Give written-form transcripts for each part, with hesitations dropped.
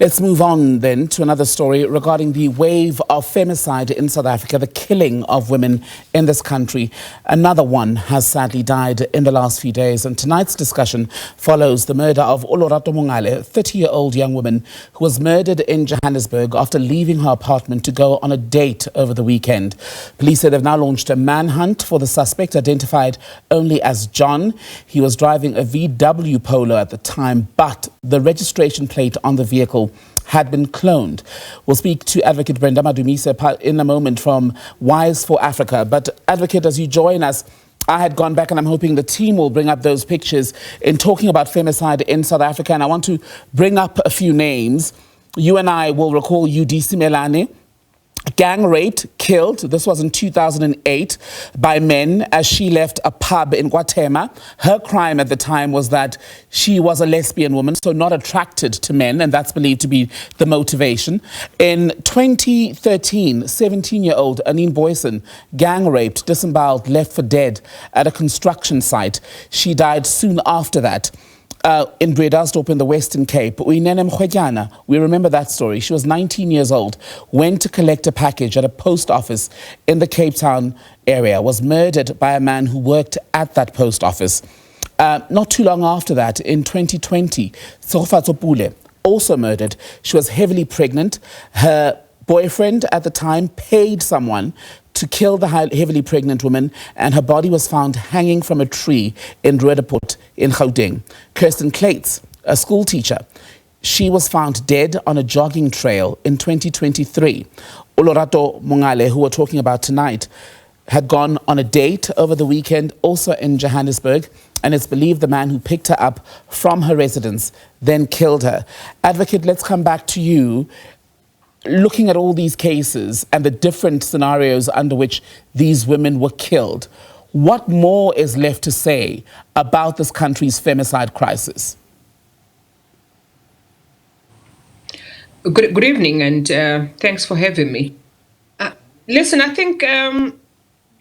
Let's move on then to another story regarding the wave of femicide in South Africa, the killing of women in this country. Another one has sadly died in the last few days, and tonight's discussion follows the murder of Olorato Mongale, a 30-year-old young woman who was murdered in Johannesburg after leaving her apartment to go on a date over the weekend. Police say they've now launched a manhunt for the suspect, identified only as John. He was driving a VW Polo at the time, but the registration plate on the vehicle had been cloned. We'll speak to Advocate Brenda Madumise in a moment from Wise for Africa. But Advocate, as you join us, I had gone back and I'm hoping the team will bring up those pictures in talking about femicide in South Africa. And I want to bring up a few names. You and I will recall UDC Melane, gang raped, killed. This was in 2008 by men as she left a pub in Guatemala. Her crime at the time was that she was a lesbian woman, so not attracted to men, and that's believed to be the motivation. In 2013, 17-year-old Anine Boyson, gang raped, disemboweled, left for dead at a construction site. She died soon after that. In Bredasdorp in the Western Cape. We remember that story. She was 19 years old, went to collect a package at a post office in the Cape Town area, was murdered by a man who worked at that post office. Not too long after that, in 2020, Tsofatso Pule, also murdered. She was heavily pregnant. Her boyfriend at the time paid someone to kill the heavily pregnant woman, and her body was found hanging from a tree in Roodepoort in Gauteng. Kirsten Clates, a school teacher, she was found dead on a jogging trail in 2023. Olorato Mongale, who we're talking about tonight, had gone on a date over the weekend, also in Johannesburg, and it's believed the man who picked her up from her residence then killed her. Advocate, let's come back to you. Looking at all these cases and the different scenarios under which these women were killed, what more is left to say about this country's femicide crisis? Good evening, and thanks for having me. Listen, I think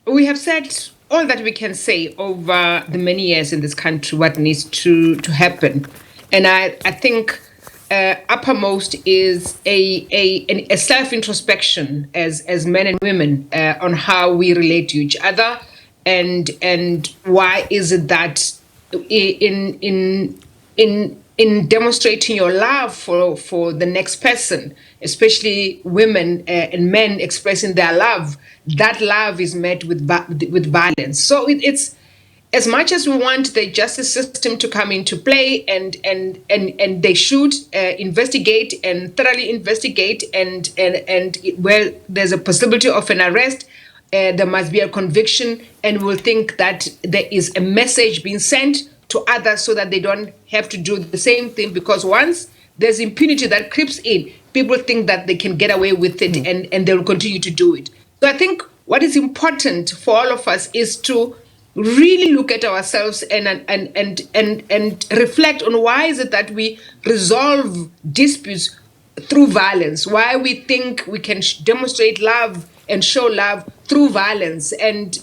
we have said all that we can say over the many years in this country, what needs to happen. And I think uppermost is a self-introspection as men and women on how we relate to each other, and why is it that in demonstrating your love for the next person, especially women and men expressing their love, that love is met with violence. So it's as much as we want the justice system to come into play, and they should investigate and thoroughly investigate, and where there's a possibility of an arrest, there must be a conviction, and we'll think that there is a message being sent to others so that they don't have to do the same thing, because once there's impunity that creeps in, people think that they can get away with it, and they'll continue to do it. So I think what is important for all of us is to really look at ourselves and reflect on why is it that we resolve disputes through violence, why we think we can demonstrate love and show love through violence. And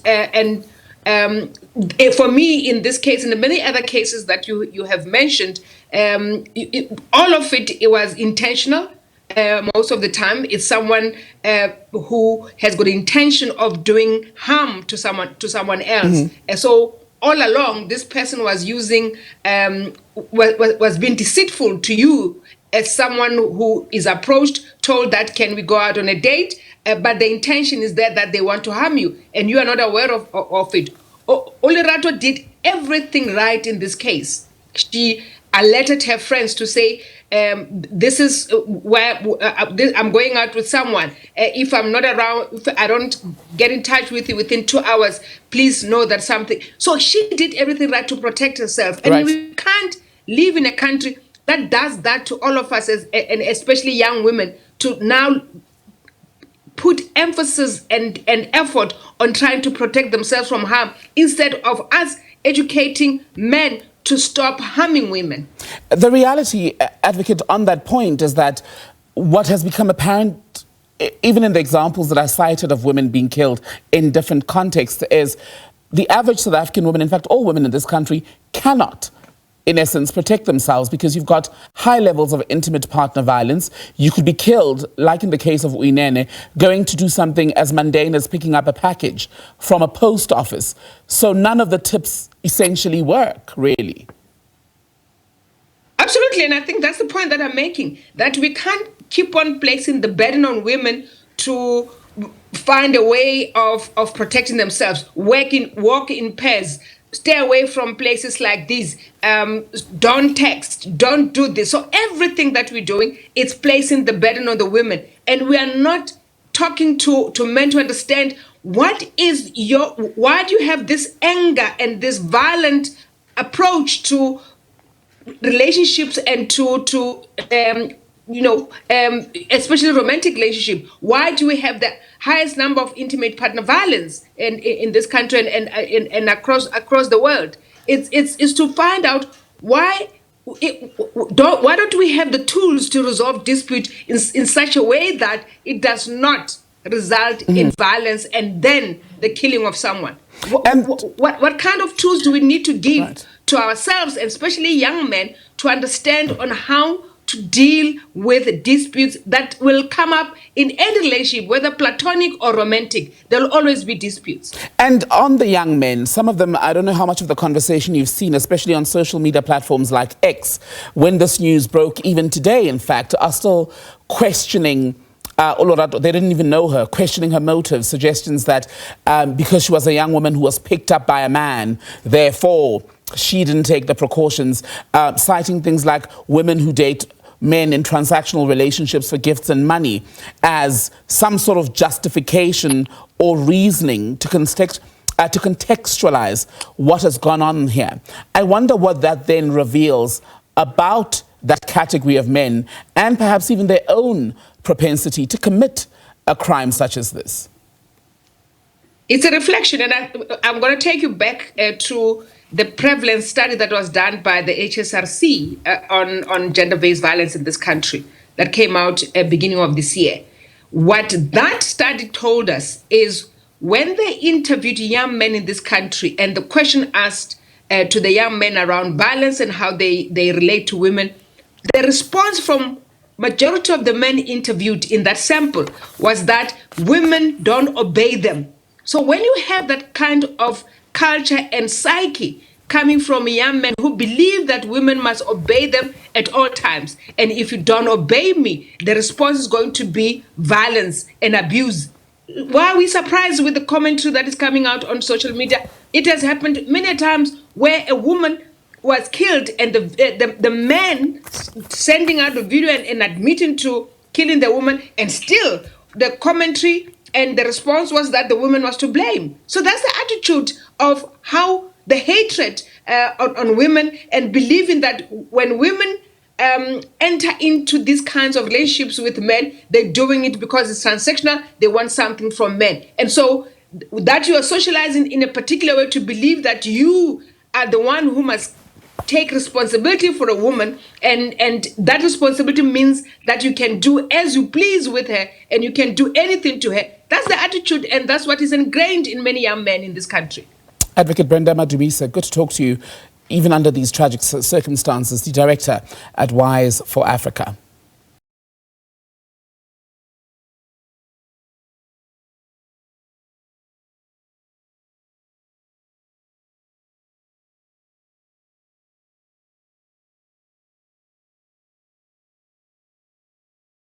for me, in this case and the many other cases that you have mentioned, all of it was intentional. Most of the time, it's someone who has got the intention of doing harm to someone else. And so all along, this person was using, was being deceitful to you as someone who is approached, told that, can we go out on a date? But the intention is there that they want to harm you, and you are not aware of it. Olorato did everything right in this case. She alerted her friends to say, this is where I'm going out with someone. If I'm not around, if I don't get in touch with you within 2 hours, please know that something. So she did everything right to protect herself. And we can't live in a country that does that to all of us, and especially young women, to now put emphasis and effort on trying to protect themselves from harm, instead of us educating men to stop harming women. The reality, Advocate, on that point is that what has become apparent, even in the examples that I cited of women being killed in different contexts, is the average South African woman, in fact all women in this country, cannot in essence, protect themselves because you've got high levels of intimate partner violence. You could be killed, like in the case of Uinene, going to do something as mundane as picking up a package from a post office. So none of the tips essentially work, really. Absolutely, and I think that's the point that I'm making, that we can't keep on placing the burden on women to find a way of protecting themselves, walk in pairs, stay away from places like these, don't text, don't do this. So everything that we're doing, it's placing the burden on the women. And we are not talking to men to understand why do you have this anger and this violent approach to relationships and especially romantic relationship. Why do we have the highest number of intimate partner violence in this country and across the world? It's to find out why don't we have the tools to resolve dispute in such a way that it does not result in violence and then the killing of someone. What kind of tools do we need to give to ourselves, and especially young men, to understand on how to deal with disputes that will come up in any relationship, whether platonic or romantic? There will always be disputes. And on the young men, some of them, I don't know how much of the conversation you've seen, especially on social media platforms like X, when this news broke, even today, in fact, are still questioning Olorato. They didn't even know her, questioning her motives, suggestions that because she was a young woman who was picked up by a man, therefore she didn't take the precautions, citing things like women who date men in transactional relationships for gifts and money as some sort of justification or reasoning to contextualize what has gone on here. I wonder what that then reveals about that category of men and perhaps even their own propensity to commit a crime such as this. It's a reflection, and I'm going to take you back to the prevalence study that was done by the HSRC on gender-based violence in this country that came out at the beginning of this year. What that study told us is when they interviewed young men in this country and the question asked to the young men around violence and how they relate to women, the response from majority of the men interviewed in that sample was that women don't obey them. So when you have that kind of culture and psyche coming from young men who believe that women must obey them at all times, and if you don't obey me, the response is going to be violence and abuse. Why are we surprised with the commentary that is coming out on social media? It has happened many times where a woman was killed and the man sending out the video and admitting to killing the woman, and still the commentary and the response was that the woman was to blame. So that's the attitude of how the hatred on women, and believing that when women enter into these kinds of relationships with men, they're doing it because it's transactional, they want something from men. And so that you are socializing in a particular way to believe that you are the one who must take responsibility for a woman, and that responsibility means that you can do as you please with her and you can do anything to her. That's the attitude, and that's what is ingrained in many young men in this country. Advocate Brenda Madumise, good to talk to you, even under these tragic circumstances, the director at Wise for Africa.